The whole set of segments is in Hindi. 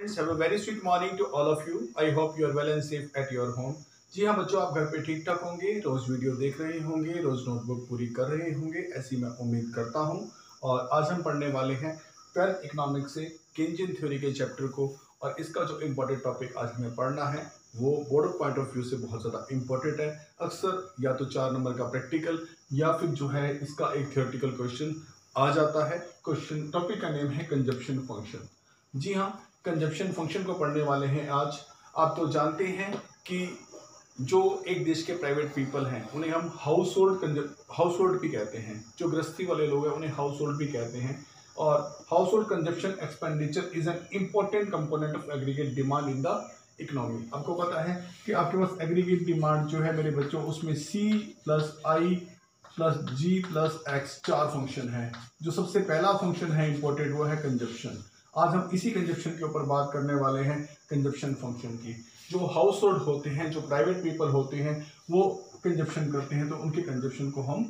Friends, have a very sweet morning to all of you. I hope you are well and safe at your home. जी हाँ बच्चों, आप घर पे ठीक ठाक होंगे, रोज वीडियो देख रहे होंगे, रोज नोटबुक पूरी कर रहे होंगे, ऐसी मैं उम्मीद करता हूँ। और आज हम पढ़ने वाले हैं 12th इकोनॉमिक्स से केंजियन थ्योरी के चैप्टर को। और इसका जो इम्पोर्टेंट टॉपिक आज हमें पढ़ना है वो बोर्ड पॉइंट ऑफ व्यू से बहुत ज़्यादा इम्पोर्टेंट है। अक्सर या तो 4 नंबर का प्रैक्टिकल या फिर जो है इसका एक थियोरेटिकल क्वेश्चन आ जाता है। क्वेश्चन टॉपिक का नेम है कंजप्शन फंक्शन। जी हाँ, कंजप्शन फंक्शन को पढ़ने वाले हैं आज। आप तो जानते हैं कि जो एक देश के प्राइवेट पीपल हैं उन्हें हम हाउस होल्ड भी कहते हैं। जो गृहस्थी वाले लोग हैं उन्हें हाउस होल्ड भी कहते हैं। और house hold consumption expenditure is an important component of aggregate demand in the economy. आपको पता है कि आपके पास एग्रीगेट डिमांड जो है मेरे बच्चों, उसमें C plus I plus G plus X 4 function है। जो सबसे पहला फंक्शन है इम्पोर्टेंट वो है कंजप्शन। आज हम इसी कंजप्शन के ऊपर बात करने वाले हैं, कंजप्शन फंक्शन की। जो हाउस होल्ड होते हैं, जो प्राइवेट पीपल होते हैं, वो कंजप्शन करते हैं तो उनके कंजप्शन को हम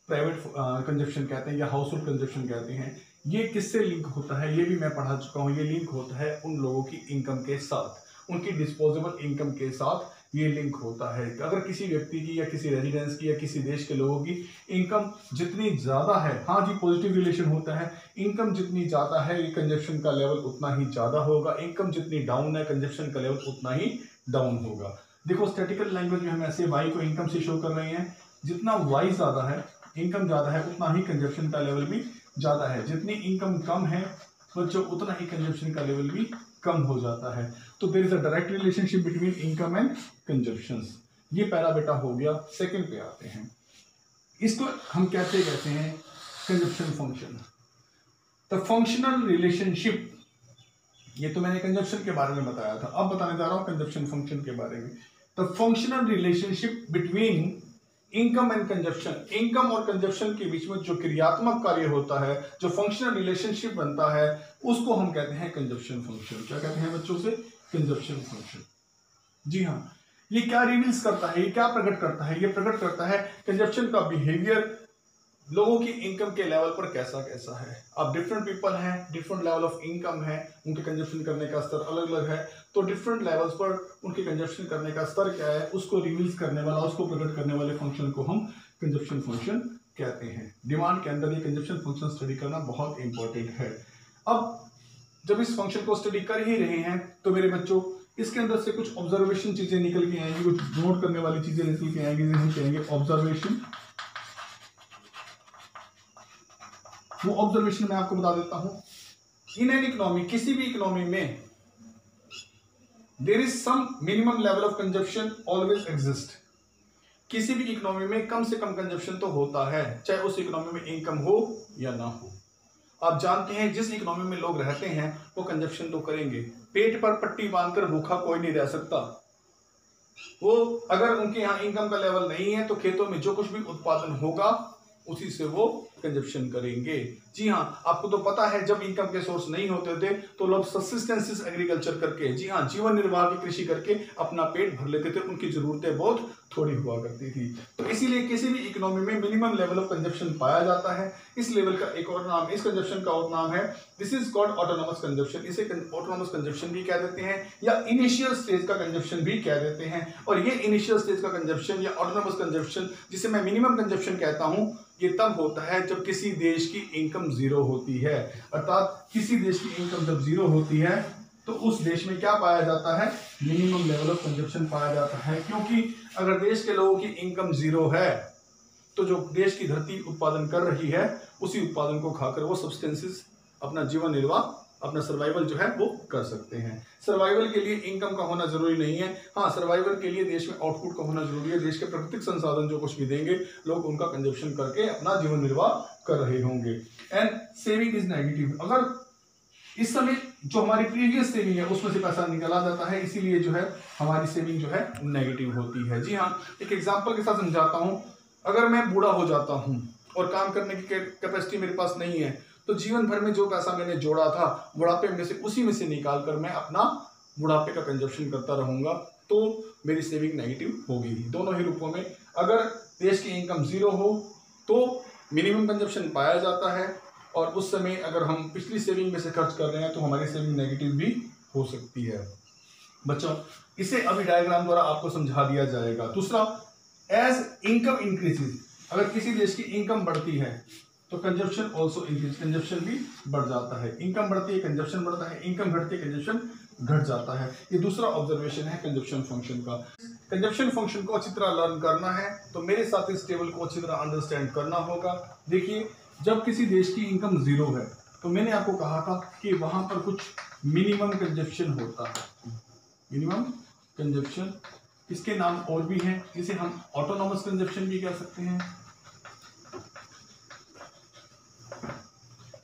प्राइवेट कंजप्शन कहते हैं या हाउस होल्ड कंजप्शन कहते हैं। ये किससे लिंक होता है ये भी मैं पढ़ा चुका हूँ। ये लिंक होता है उन लोगों की इनकम के साथ, उनकी डिस्पोजेबल इनकम के साथ ये लिंक होता है। अगर किसी व्यक्ति की या किसी रेजिडेंस की या किसी देश के लोगों की इनकम जितनी ज़्यादा है, हाँ जी पॉजिटिव रिलेशन होता है, इनकम जितनी ज़्यादा है ये कंजप्शन का लेवल उतना ही ज़्यादा होगा। इनकम जितनी डाउन है कंजप्शन का लेवल उतना ही डाउन होगा। देखो स्टैटिकल लैंग्वेज में हम ऐसे वाई को इनकम से शो कर रहे हैं। जितना वाई ज़्यादा है, इनकम ज़्यादा है, उतना ही कंजप्शन का लेवल भी ज़्यादा है। जितनी इनकम कम है बच्चों उतना ही कंजप्शन का लेवल भी कम हो जाता है। तो there is a direct relationship between income and consumption. ये पहला बेटा हो गया। सेकंड पे आते हैं, इसको हम कहते हैं consumption function. The functional relationship, ये तो मैंने कंजप्शन के बारे में बताया था, अब बताने जा रहा हूं कंजप्शन फंक्शन के बारे में। The functional relationship between income and consumption, income और कंजप्शन के बीच में जो क्रियात्मक कार्य होता है, जो फंक्शनल रिलेशनशिप बनता है, उसको हम कहते हैं कंजप्शन फंक्शन। क्या कहते हैं बच्चों से? Consumption function. जी हाँ, ये क्या रिवील्स करता है, ये क्या प्रकट करता है? ये प्रकट करता है कंजप्शन का बिहेवियर लोगों की इनकम के लेवल पर कैसा कैसा है। अब डिफरेंट पीपल हैं, डिफरेंट लेवल ऑफ इनकम है, उनके कंजप्शन करने का स्तर अलग अलग है। तो डिफरेंट लेवल्स पर उनके कंजप्शन करने का स्तर क्या है उसको रिवील्स करने वाला, उसको प्रकट करने वाले फंक्शन को हम कंजप्शन फंक्शन कहते हैं। डिमांड के अंदर ये कंजप्शन फंक्शन स्टडी करना बहुत इंपॉर्टेंट है। अब जब इस फंक्शन को स्टडी कर ही रहे हैं तो मेरे बच्चों इसके अंदर से कुछ ऑब्जर्वेशन चीजें निकल के आएंगी, कुछ नोट करने वाली चीजें निकल के आएंगी, जिन्हें कहेंगे ऑब्जर्वेशन। वो ऑब्जर्वेशन मैं आपको बता देता हूं। इन एन इकोनॉमी, किसी भी इकोनॉमी में there is some minimum level of consumption always exist. किसी भी इकोनॉमी में कम से कम कंजप्शन तो होता है, चाहे उस इकोनॉमी में इनकम हो या ना हो। आप जानते हैं जिस इकोनॉमी में लोग रहते हैं वो कंजप्शन तो करेंगे। पेट पर पट्टी बांधकर भूखा कोई नहीं रह सकता। वो अगर उनके यहाँ इनकम का लेवल नहीं है तो खेतों में जो कुछ भी उत्पादन होगा उसी से वो कंजप्शन करेंगे। जी हाँ, आपको तो पता है जब इनकम के सोर्स नहीं होते थे तो लोग सब्सिस्टेंस एग्रीकल्चर करके, जी हाँ जीवन निर्वाह की कृषि करके अपना पेट भर लेते थे। उनकी जरूरतें बहुत थोड़ी हुआ करती थी। तो इसीलिए किसी भी इकोनॉमी में मिनिमम लेवल ऑफ कंजप्शन पाया जाता है। इस लेवल का एक और नाम, इस कंजप्शन का और नाम है, this is called autonomous consumption. इसे ऑटोनोमस कंजप्शन भी कह देते हैं या इनिशियल स्टेज का कंजप्शन भी कह देते हैं। और ये इनिशियल स्टेज का कंजप्शन या ऑटोनोमस कंजप्शन, जिसे मैं मिनिमम कंजप्शन कहता हूं, ये तब होता है जब किसी देश की इनकम जीरो होती है। अर्थात किसी देश की इनकम जब जीरो होती है तो उस देश में क्या पाया जाता है? मिनिमम लेवल ऑफ कंजप्शन पाया जाता है। क्योंकि अगर देश के लोगों की इनकम जीरो है तो जो देश की धरती उत्पादन कर रही है उसी उत्पादन को खाकर वो सब्सटेंसेस अपना जीवन निर्वाह, अपना सर्वाइवल जो है वो कर सकते हैं। सर्वाइवल के लिए इनकम का होना जरूरी नहीं है। हाँ, सर्वाइवल के लिए देश में आउटपुट का होना जरूरी है। देश के प्राकृतिक संसाधन जो कुछ भी देंगे लोग उनका कंजप्शन करके अपना जीवन निर्वाह कर रहे होंगे। And saving is negative. अगर इस समय जो हमारी प्रीवियस सेविंग है उसमें से पैसा निकाला जाता है, इसीलिए जो है हमारी सेविंग जो है नेगेटिव होती है। जी हाँ, एक एग्जाम्पल के साथ समझाता हूँ। अगर मैं बूढ़ा हो जाता हूँ और काम करने की कैपेसिटी मेरे पास नहीं है तो जीवन भर में जो पैसा मैंने जोड़ा था बुढ़ापे में से उसी में से निकाल कर मैं अपना बुढ़ापे का कंजप्शन करता रहूंगा तो मेरी सेविंग नेगेटिव होगी। दोनों ही रूपों में अगर देश की इनकम जीरो हो तो मिनिमम कंजप्शन पाया जाता है और उस समय अगर हम पिछली सेविंग में से खर्च कर रहे हैं तो हमारी सेविंग नेगेटिव भी हो सकती है। बच्चों इसे अभी डायग्राम द्वारा आपको समझा दिया जाएगा। दूसरा, एज इनकम इंक्रीजेज, अगर किसी देश की इनकम बढ़ती है तो कंजप्शन ऑल्सो इंक्रीज, कंजप्शन भी बढ़ जाता है। इनकम बढ़ती है कंजप्शन बढ़ता है, इनकम घटती है कंजप्शन घट जाता है। ये दूसरा ऑब्जर्वेशन है कंजप्शन फंक्शन का। कंजप्शन फंक्शन को अच्छी तरह लर्न करना है तो मेरे साथ इस टेबल को अच्छी तरह अंडरस्टैंड करना होगा। देखिए, जब किसी देश की इनकम जीरो है तो मैंने आपको कहा था कि वहां पर कुछ मिनिमम कंजप्शन होता है। मिनिमम कंजप्शन, इसके नाम और भी हैं, इसे हम ऑटोनॉमस कंजप्शन भी कह सकते हैं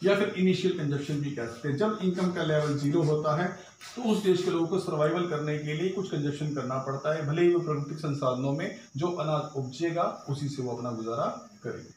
या फिर इनिशियल कंजप्शन भी कह सकते हैं। जब इनकम का लेवल जीरो होता है तो उस देश के लोगों को सर्वाइवल करने के लिए कुछ कंजप्शन करना पड़ता है, भले ही वो प्राकृतिक संसाधनों में जो अनाज उपजेगा उसी से वो अपना गुजारा करेंगे।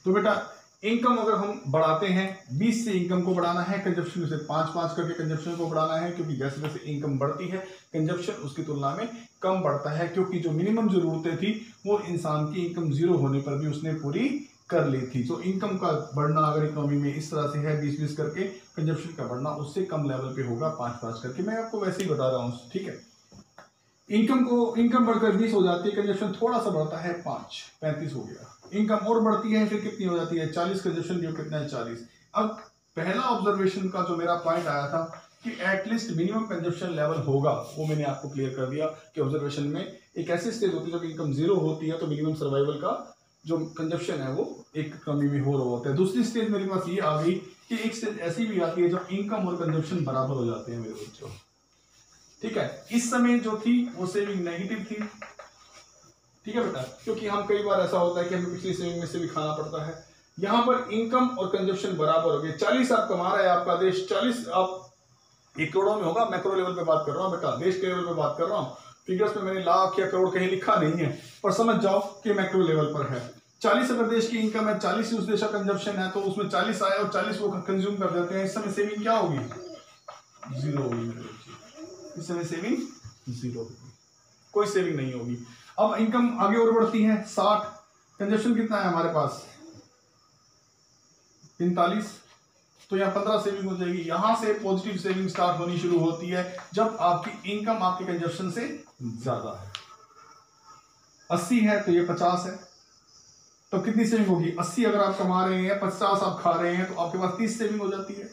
तो बेटा इनकम अगर हम बढ़ाते हैं, 20 से इनकम को बढ़ाना है, कंजप्शन से 5-5 करके कंजप्शन को बढ़ाना है, क्योंकि जैसे जैसे इनकम बढ़ती है कंजप्शन उसकी तुलना में कम बढ़ता है, क्योंकि जो मिनिमम जरूरतें थी वो इंसान की इनकम जीरो होने पर भी उसने पूरी कर ली थी। तो इनकम का बढ़ना अगर इकोनॉमी में इस तरह से है 20-20 करके, कंजप्शन का बढ़ना उससे कम लेवल पे होगा 5-5 करके। मैं आपको वैसे ही बता रहा हूँ, ठीक है। इनकम बढ़कर 20 हो जाती है, कंजप्शन थोड़ा सा बढ़ता है 35 हो गया। इनकम और बढ़ती है फिर कितनी हो जाती है 40, कंजप्शन जो कितना है 40। अब पहला ऑब्जर्वेशन का जो मेरा पॉइंट आया था कि एटलीस्ट मिनिमम कंजप्शन लेवल होगा, वो मैंने आपको क्लियर कर दिया कि ऑब्जर्वेशन में एक ऐसी स्टेज होती है जब इनकम जीरो होती है तो मिनिमम सर्वाइवल का जो कंजप्शन है वो एक कमी में हो रहा होता है। दूसरी स्टेज मेरे पास ये आ गई कि एक स्टेज ऐसी भी आती है जब इनकम और कंजप्शन बराबर हो जाते हैं मेरे बच्चों, ठीक है। इस समय जो थी वो सेविंग नेगेटिव थी, ठीक है बेटा, क्योंकि हम कई बार ऐसा होता है कि हमें पिछली सेविंग में से भी खाना पड़ता है। यहां पर इनकम और कंजप्शन बराबर हो गए। 40 आप कमा रहा है आपका देश, 40 आप 1 करोड़ में होगा, मैक्रो लेवल पे बात कर रहा हूं बेटा, देश के लेवल पे बात कर रहा हूं। फिगर्स में मैंने लाख या करोड़ कहीं लिखा नहीं है, पर समझ जाओ कि मैक्रो लेवल पर है। 40 अगर देश की इनकम है, 40 ही उस देश का कंजप्शन है, तो उसमें 40 आए और 40 वो कंज्यूम कर देते हैं। इस समय सेविंग क्या होगी? जीरो होगी। इस समय सेविंग जीरो होगी, कोई सेविंग नहीं होगी। अब इनकम आगे और बढ़ती है 60, कंजप्शन कितना है हमारे पास 45, तो यहाँ 15 सेविंग हो जाएगी। यहां से पॉजिटिव सेविंग स्टार्ट होनी शुरू होती है जब आपकी इनकम आपके कंजप्शन से ज्यादा है। 80 है तो ये 50 है, तो कितनी सेविंग होगी? 80 अगर आप कमा रहे हैं, 50 आप खा रहे हैं, तो आपके पास 30 सेविंग हो जाती है।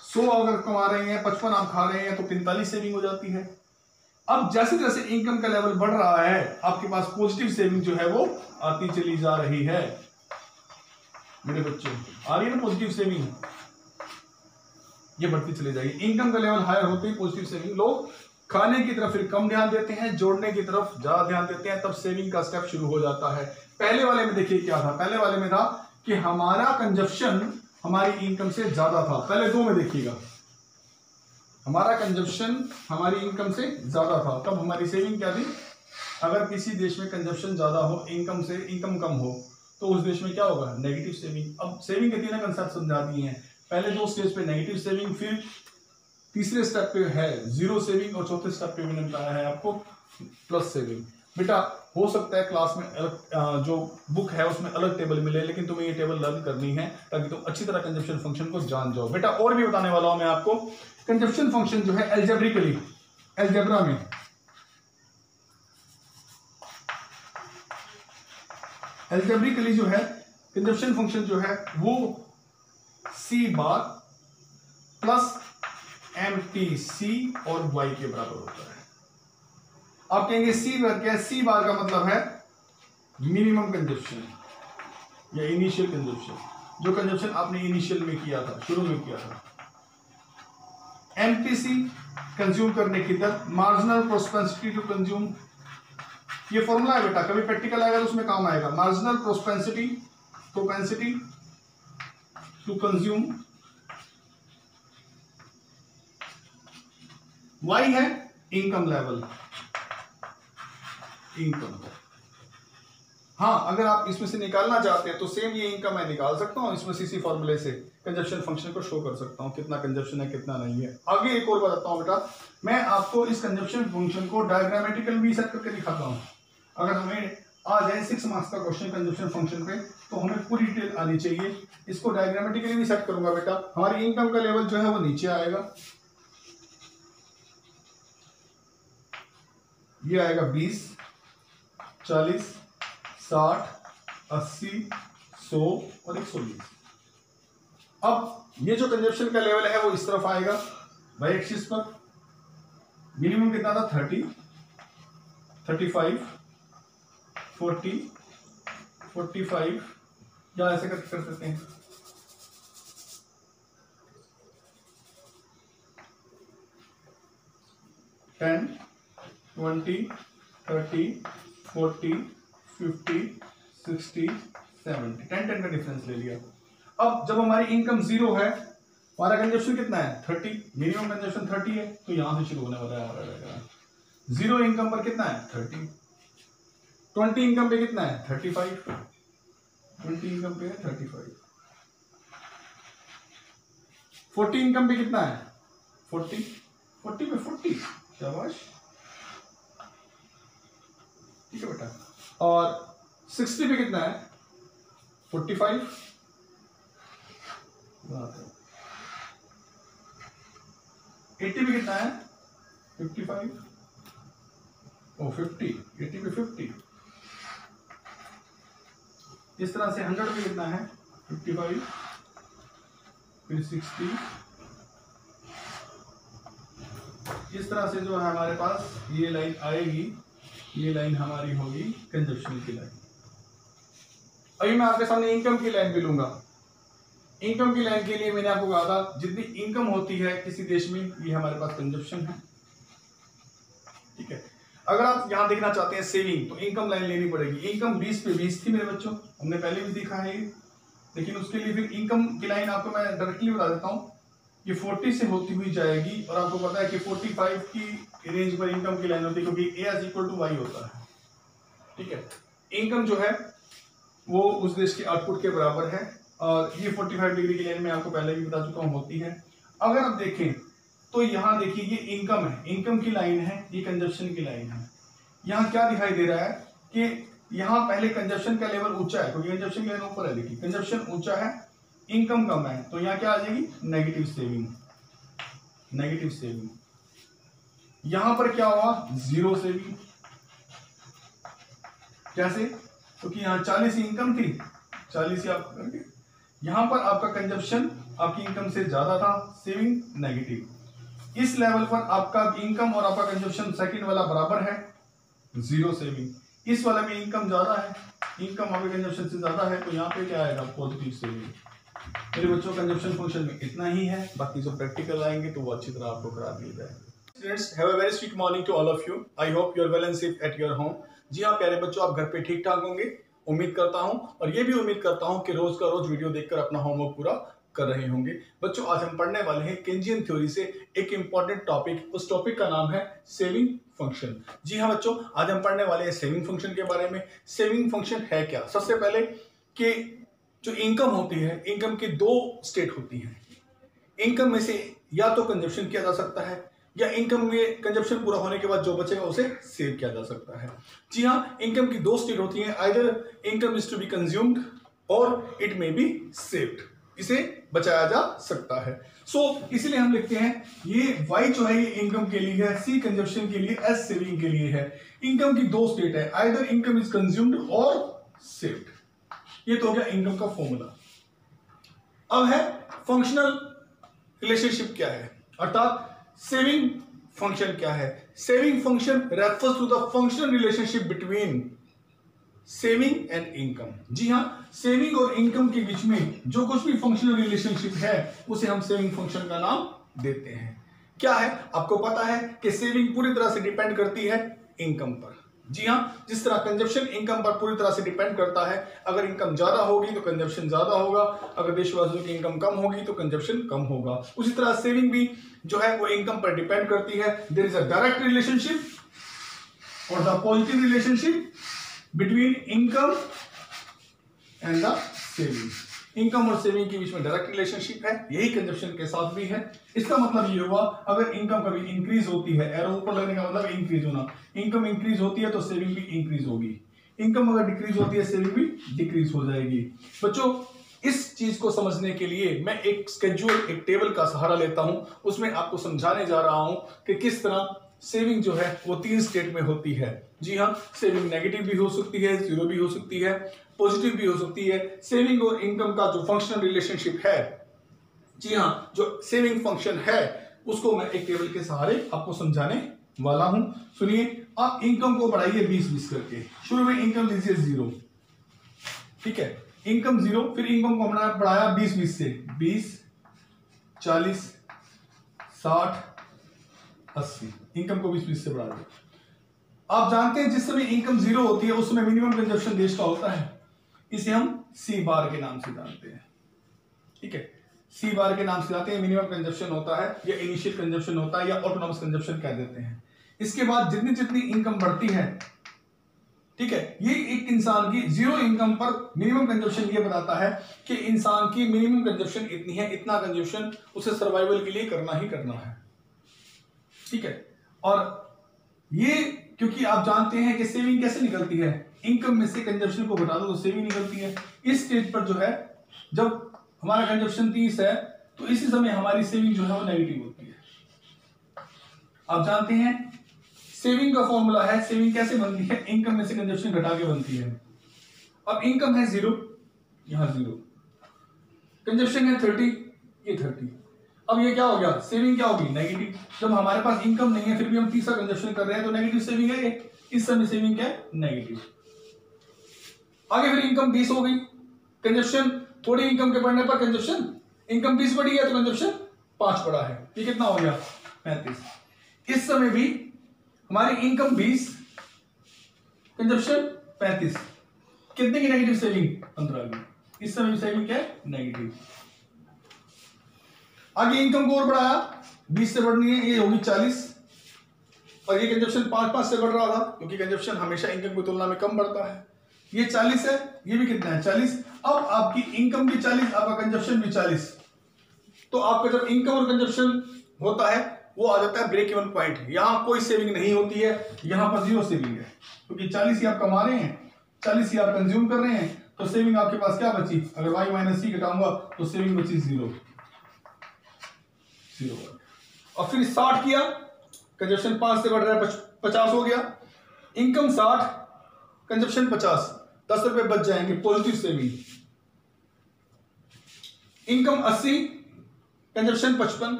100 अगर कमा रहे हैं, 55 आप खा रहे हैं, तो 45 सेविंग हो जाती है। अब जैसे जैसे इनकम का लेवल बढ़ रहा है आपके पास पॉजिटिव सेविंग जो है वो आती चली जा रही है। मेरे बच्चों आ रही है ना पॉजिटिव सेविंग, ये बढ़ती चली जाएगी। इनकम का लेवल हायर होते ही पॉजिटिव सेविंग, लोग खाने की तरफ फिर कम ध्यान देते हैं, जोड़ने की तरफ ज्यादा ध्यान देते हैं, तब सेविंग का स्टेप शुरू हो जाता है। पहले वाले में देखिए क्या था, पहले वाले में था कि हमारा कंजप्शन हमारी इनकम से ज्यादा था। पहले 2 में देखिएगा, हमारा कंजप्शन हमारी इनकम से ज्यादा था, तब हमारी सेविंग क्या थी? अगर किसी देश में कंजप्शन ज्यादा हो, इनकम से इनकम कम हो, तो उस देश में क्या होगा? Negative saving. अब सेविंग के 3 कंसेप्ट समझा दिए हैं। पहले 2 स्टेज पे नेगेटिव सेविंग, फिर तीसरे स्टेप पे है जीरो सेविंग, और चौथे स्टेप पे मैंने बताया है आपको प्लस सेविंग। बेटा हो सकता है क्लास में जो बुक है उसमें अलग टेबल मिले, लेकिन तुम्हें ये टेबल लर्न करनी है ताकि तुम अच्छी तरह कंजप्शन फंक्शन को जान जाओ। बेटा और भी बताने वाला हूं मैं आपको। कंजप्शन फंक्शन जो है एल्जेब्रिकली, एल्जेब्रा में जो है कंजप्शन फंक्शन जो है वो सी बार प्लस MTC और Y के बराबर होता है। आप कहेंगे सी बार क्या है? सी बार का मतलब है मिनिमम कंजप्शन या इनिशियल कंजप्शन, जो कंजप्शन आपने इनिशियल में किया था, शुरू में किया था। MTC कंज्यूम करने की दर, मार्जिनल प्रोपेंसिटी टू कंज्यूम, ये फॉर्मूला है बेटा, कभी प्रैक्टिकल आएगा तो उसमें काम आएगा। Marginal propensity to consume, Y है इनकम लेवल, इनकम। हाँ, अगर आप इसमें से निकालना चाहते हैं तो सेम ये इनकम मैं निकाल सकता हूं, इसमें इसी फॉर्मूले से कंजप्शन फंक्शन को शो कर सकता हूं, कितना कंजप्शन है कितना नहीं है। आगे एक और बताता हूं बेटा, मैं आपको इस कंजप्शन फंक्शन को डायग्रामेटिकल भी सेट करके दिखाता हूं। अगर हमें आ जाए 6 मार्क्स का क्वेश्चन कंजप्शन फंक्शन पे, तो हमें पूरी डिटेल आनी चाहिए। इसको डायग्रामेटिकली भी सेट करूंगा बेटा। हमारी इनकम का लेवल जो है वो नीचे आएगा, ये आएगा 20, 40, 60, 80, 100 और 120। अब ये जो कंजप्शन का लेवल है वो इस तरफ आएगा वाई एक्सिस पर। मिनिमम कितना था? 30, 35, 40, 45, या ऐसे कर सकते हैं 10, 20, 30, 40, 50, 60, 70, 10 का डिफरेंस ले लिया। अब जब हमारी इनकम 0 है, हमारा कंजप्शन कितना है? 30, मिनिमम कंजप्शन 30 है, तो यहां से शुरू होने वाला है हमारा। 0 इनकम पर कितना है? 30, 20 इनकम पे कितना है? 35, 20 इनकम पे है 35, 40 इनकम पे कितना है? 40, 40 पे 40, शाबाश, ठीक है बेटा। और 60 पे कितना है? 45, 80 पे कितना है? 55, ओ 50, 80 पे 50। इस तरह से 100 पे कितना है? 55, फिर 60। इस तरह से जो है हमारे पास ये लाइन आएगी, ये लाइन हमारी होगी कंजप्शन की लाइन। अभी मैं आपके सामने इनकम की लाइन भी लूंगा। इनकम की लाइन के लिए मैंने आपको कहा था जितनी इनकम होती है किसी देश में, ये हमारे पास कंजप्शन है, ठीक है। अगर आप यहां देखना चाहते हैं सेविंग, तो इनकम लाइन लेनी पड़ेगी। इनकम 20 पे 20 थी मेरे बच्चों, हमने पहले भी देखा है, लेकिन उसके लिए फिर इनकम की लाइन आपको मैं डायरेक्टली बता देता हूं। ये 40 से होती हुई जाएगी, और आपको पता है कि 45 की रेंज पर इनकम की लाइन होती है, क्योंकि ए इज इक्वल टू वाई होता है, ठीक है। इनकम जो है वो उस देश के आउटपुट के बराबर है, और ये 45 डिग्री की लाइन में आपको पहले भी बता चुका हूं होती है। अगर आप देखें तो यहाँ देखिए ये इनकम है, इनकम की लाइन है, ये कंजप्शन की लाइन है। यहाँ क्या दिखाई दे रहा है कि यहाँ पहले कंजप्शन का लेवल ऊंचा है, क्योंकि कंजप्शन की लाइन ऊपर है, देखिए कंजप्शन ऊंचा है, इनकम कम है, तो यहाँ क्या आ जाएगी? Negative saving, negative saving. यहां पर क्या हुआ? 0 सेविंग। कैसे? क्योंकि यहाँ 40 इनकम थी, 40 आप करके, यहां पर आपका कंजप्शन आपकी इनकम से ज्यादा था, सेविंग नेगेटिव। इस लेवल पर आपका इनकम और आपका कंजप्शन सेकंड वाला बराबर है, 0 सेविंग। इस वाला में इनकम ज्यादा है, इनकम आपके कंजप्शन से ज्यादा है, तो यहाँ पे क्या आएगा? Positive saving. मेरे बच्चों कंजप्शन फंक्शन में इतना ही है, बाकी जो प्रैक्टिकल आएंगे तो वो अच्छी तरह आपको करा दिए जाएंगे। Students, have a very sweet morning to all of you. I hope you are well and safe at your home. जी हाँ प्यारे बच्चों, आप घर पे ठीक ठाक होंगे उम्मीद करता हूँ, और ये भी उम्मीद करता हूँ कि रोज का रोज वीडियो देखकर अपना होमवर्क पूरा कर रहे होंगे। बच्चों आज हम पढ़ने वाले हैं केंजियन थ्योरी से एक इंपॉर्टेंट टॉपिक, उस टॉपिक का नाम है सेविंग फंक्शन। जी हाँ बच्चों, आज हम पढ़ने वाले हैं सेविंग फंक्शन के बारे में। सेविंग फंक्शन है क्या? सबसे पहले कि जो इनकम होती है, इनकम की 2 स्टेट होती हैं। इनकम में से या तो कंजप्शन किया जा सकता है, या इनकम में कंजप्शन पूरा होने के बाद जो बचेगा उसे सेव किया जा सकता है। जी हाँ, इनकम की 2 स्टेट होती हैं, either income is to be consumed और इट मे बी सेव्ड, इसे बचाया जा सकता है। इसलिए हम लिखते हैं ये y जो है ये इनकम के लिए है, c कंजप्शन के लिए, s सेविंग के लिए है। इनकम की 2 स्टेट है, आइदर इनकम इज कंज्यूम्ड और सेव्ड। ये तो हो गया इनकम का फॉर्मूला। अब है फंक्शनल रिलेशनशिप क्या है, अर्थात सेविंग फंक्शन क्या है। Saving function refers to the functional relationship between saving and income. जी हाँ, सेविंग और इनकम के बीच में जो कुछ भी फंक्शनल रिलेशनशिप है उसे हम सेविंग फंक्शन का नाम देते हैं। क्या है? आपको पता है कि सेविंग पूरी तरह से डिपेंड करती है इनकम पर। जी हाँ, जिस तरह कंजप्शन इनकम पर पूरी तरह से डिपेंड करता है, अगर इनकम ज्यादा होगी तो कंजप्शन ज्यादा होगा, अगर देशवासियों की इनकम कम होगी तो कंजप्शन कम होगा। उसी तरह सेविंग भी जो है वो इनकम पर डिपेंड करती है। There is a direct relationship और the positive relationship between income and the saving. Income और सेविंग के बीच में डायरेक्ट रिलेशनशिप है, यही कंजप्शन के साथ भी है। इसका मतलब ये हुआ अगर इनकम कभी इंक्रीज होती है, एरो ऊपर लगने का मतलब इंक्रीज होना, इनकम इंक्रीज होती है तो सेविंग भी इंक्रीज होगी। इनकम अगर डिक्रीज होती है सेविंग भी डिक्रीज हो जाएगी। बच्चों इस चीज को समझने के लिए मैं एक स्केड्यूल, एक टेबल का सहारा लेता हूं, उसमें आपको समझाने जा रहा हूं कि किस तरह सेविंग जो है वो 3 स्टेट में होती है। जी हाँ, सेविंग नेगेटिव भी हो सकती है, जीरो भी हो सकती है, पॉजिटिव भी हो सकती है। सेविंग और इनकम का जो फंक्शनल रिलेशनशिप है, जी हाँ, जो सेविंग फंक्शन है उसको मैं एक टेबल के सहारे आपको समझाने वाला हूं। सुनिए, आप इनकम को बढ़ाइए 20-20 करके। शुरू में इनकम लीजिए 0, ठीक है, इनकम 0, फिर इनकम को हमने बढ़ाया 20-20 से, 20, 40, 60, 80, इनकम को 20-20 से बढ़ा दिया। आप जानते हैं जिस समय इनकम 0 होती है उस समय मिनिमम कंजप्शन देश का होता है, इसे हम सी बार के नाम से जानते हैं, ठीक है, सी बार के नाम से जानते हैं। मिनिमम कंजप्शन होता है या इनिशियल कंजप्शन होता है या ऑटोनॉमस कंजप्शन कह देते हैं। इसके बाद जितनी जितनी इनकम बढ़ती है, ठीक है, ये एक इंसान की 0 इनकम पर मिनिमम कंजप्शन ये बताता है कि इंसान की मिनिमम कंजप्शन इतनी है, इतना कंजप्शन उसे सर्वाइवल के लिए करना ही करना है, ठीक है। और ये क्योंकि आप जानते हैं कि सेविंग कैसे निकलती है, इनकम में से कंजप्शन को घटा दो तो सेविंग निकलती है। इस स्टेज पर जो है, जब हमारा कंजप्शन 30 है तो इसी समय हमारी सेविंग जो है वो नेगेटिव होती है। आप जानते हैं सेविंग का फॉर्मूला है, सेविंग कैसे बनती है, इनकम में से कंजप्शन घटा के बनती है। अब इनकम है 0, यहां 0, कंजप्शन है 30, ये 30। अब ये क्या हो गया, सेविंग क्या होगी, नेगेटिव। जब हमारे पास इनकम नहीं है फिर भी हम तीसरा कंजप्शन कर रहे हैं तो नेगेटिव सेविंग है ये, इस समय सेविंग क्या है, नेगेटिव। आगे फिर इनकम 20 हो गई, कंजप्शन थोड़ी इनकम के बढ़ने पर कंजप्शन, इनकम 20 बढ़ी है तो कंजप्शन 5 बढ़ा है, ये कितना हो गया, 35। इस समय भी हमारी इनकम 20, कंजप्शन 35, कितने की नेगेटिव सेविंग, 15 की। इस समय सेविंग क्या है, नेगेटिव। आगे इनकम को और बढ़ाया, 20 से बढ़नी है, ये होगी 40, और ये कंजप्शन 5-5 से बढ़ रहा था क्योंकि कंजप्शन हमेशा इनकम की तुलना में कम बढ़ता है। ये 40 है, ये भी कितना है, 40। अब आपकी इनकम भी 40, आपका कंजप्शन भी 40, तो आपका जब इनकम और कंजप्शन होता है वो आ जाता है ब्रेक इवन पॉइंट। यहां कोई सेविंग नहीं होती है, यहां पर 0 सेविंग है क्योंकि 40 ही आप कमा रहे हैं, 40 ही आप कंज्यूम कर रहे हैं, तो सेविंग आपके पास क्या बची, अगर y माइनस सी घटाऊंगा तो सेविंग बची 0। और फिर 60 किया, कंजप्शन 5 से बढ़ रहा है, 50 हो गया, इनकम 60, कंजप्शन 50, 10 रुपए बच जाएंगे, पॉजिटिव सेविंग। इनकम 80, कंजप्शन 55,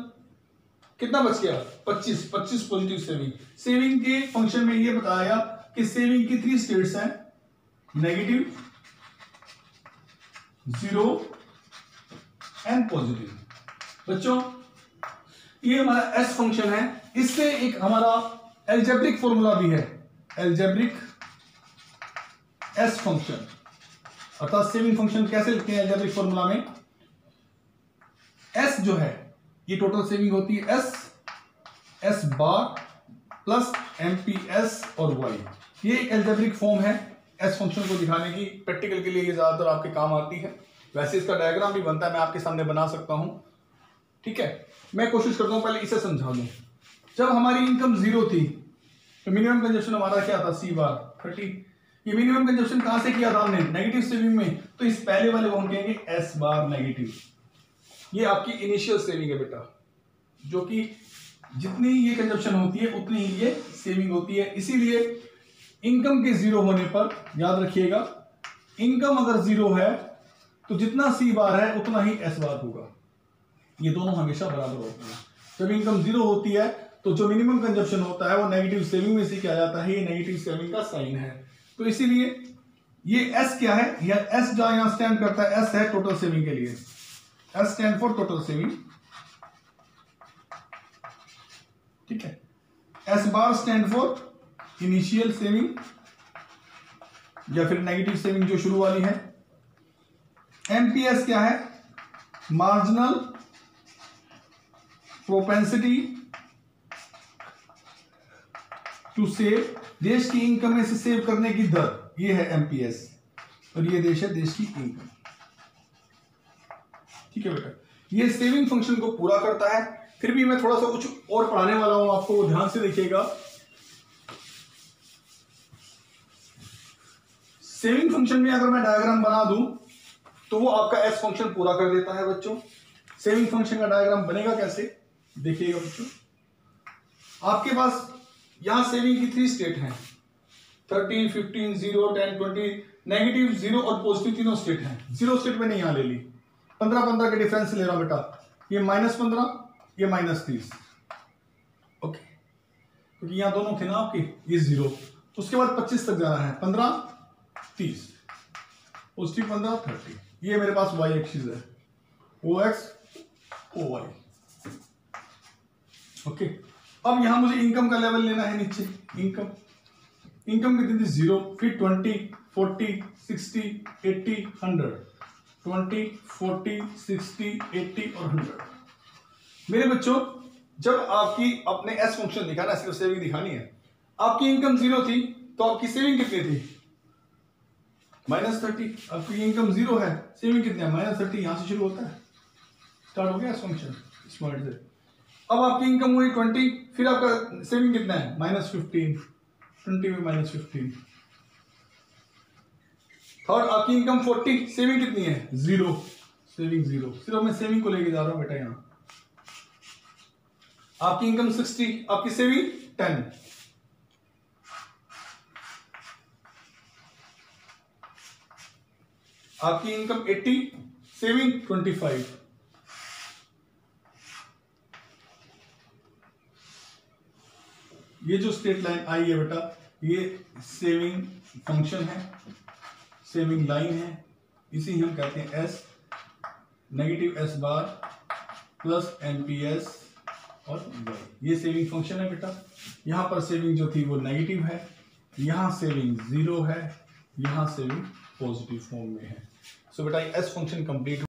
कितना बच गया, 25 पॉजिटिव सेविंग। सेविंग के फंक्शन में ये बताया कि सेविंग की 3 स्टेट्स हैं, नेगेटिव, 0 एंड पॉजिटिव। बच्चों ये हमारा एस फंक्शन है, इससे एक हमारा एल्जेब्रिक फॉर्मूला भी है, एल्जेब्रिक एस फंक्शन, अर्थात सेविंग फंक्शन कैसे लिखते हैं एल्जेब्रिक फॉर्मूला में। एस जो है ये टोटल सेविंग होती है, एस बार प्लस एमपीएस और वाई, ये एक एल्जेब्रिक फॉर्म है एस फंक्शन को दिखाने की। प्रैक्टिकल के लिए ये ज्यादातर आपके काम आती है, वैसे इसका डायग्राम भी बनता है, मैं आपके सामने बना सकता हूं, ठीक है। मैं कोशिश करता हूं पहले इसे समझा दूं। जब हमारी इनकम 0 थी तो मिनिमम कंजप्शन हमारा क्या था, सी बार 30। ये मिनिमम कंजप्शन कहां से किया था हमने, नेगेटिव सेविंग में, तो इस पहले वाले को हम कहेंगे एस बार नेगेटिव। ये आपकी इनिशियल सेविंग है बेटा, जो कि जितनी ये कंजप्शन होती है उतनी ही ये सेविंग होती है। इसीलिए इनकम के 0 होने पर याद रखिएगा, इनकम अगर 0 है तो जितना सी बार है उतना ही एस बार होगा, ये दोनों हमेशा बराबर होते हैं। जब इनकम 0 होती है तो जो मिनिमम कंजप्शन होता है वो नेगेटिव सेविंग में से किया जाता है, ये नेगेटिव सेविंग का साइन है। तो इसीलिए ये एस क्या है, या एस जहां यहां स्टैंड करता है, एस है टोटल सेविंग के लिए, S stand for total saving, ठीक है। S bar stand for initial saving या फिर नेगेटिव सेविंग जो शुरू वाली है। एमपीएस क्या है, मार्जिनल प्रोपेंसिटी टू सेव, देश की इनकम में से सेव करने की दर, ये है एमपीएस, और ये देश है देश की इनकम, ठीक है बेटा। ये सेविंग फंक्शन को पूरा करता है। फिर भी मैं थोड़ा सा कुछ और पढ़ाने वाला हूं आपको, वो ध्यान से देखिएगा। सेविंग फंक्शन में अगर मैं डायग्राम बना दूं तो वो आपका एस फंक्शन पूरा कर देता है बच्चों। सेविंग फंक्शन का डायग्राम बनेगा कैसे, देखिएगा बच्चों। आपके पास यहां सेविंग की 3 स्टेट हैं, 30, 15, 0, 10, 20, नेगेटिव, 0 और पॉजिटिव तीनों स्टेट हैं। 0 स्टेट मैंने यहां ले ली, 15 के डिफरेंस ले रहा हूं बेटा, ये -15, ये -30, ओके, क्योंकि यहां दोनों थे ना आपके, ये 0, उसके बाद 25 तक जाना है, 15, 30, पॉजिटिव 15, 30, ये मेरे पास y एक्सिस है, OX, OY, ओके। अब यहां मुझे इनकम का लेवल लेना है नीचे, इनकम कितनी थी 0, फिर 20, 40, 60, 80, 100, 20, 40, 60, 80 और 100। मेरे बच्चों, जब आपकी अपने एस फंक्शन दिखा ना, सिर्फ सेविंग दिखानी है, आपकी इनकम 0 थी तो आपकी सेविंग कितनी थी, -30। आपकी इनकम 0 है, सेविंग कितनी है, -30, यहां से शुरू होता है, स्टार्ट हो गया एस फंक्शन स्मार्ट से। अब आपकी इनकम हुई 20, फिर आपका सेविंग कितना है, -15, 20 में -15। थर्ड आपकी इनकम 40, सेविंग कितनी है, 0, सेविंग 0, सिर्फ मैं सेविंग को लेके जा रहा हूं बेटा। यहां आपकी इनकम 60, आपकी सेविंग 10, आपकी इनकम 80, सेविंग 25। ये जो स्ट्रेट लाइन आई है बेटा, ये सेविंग फंक्शन है, सेविंग लाइन है, इसी हम कहते हैं S, negative S bar plus NPS और वाई, ये सेविंग फंक्शन है बेटा। यहां पर सेविंग जो थी वो नेगेटिव है, यहां सेविंग 0 है, यहां सेविंग पॉजिटिव फॉर्म में है। सो बेटा एस फंक्शन कंप्लीट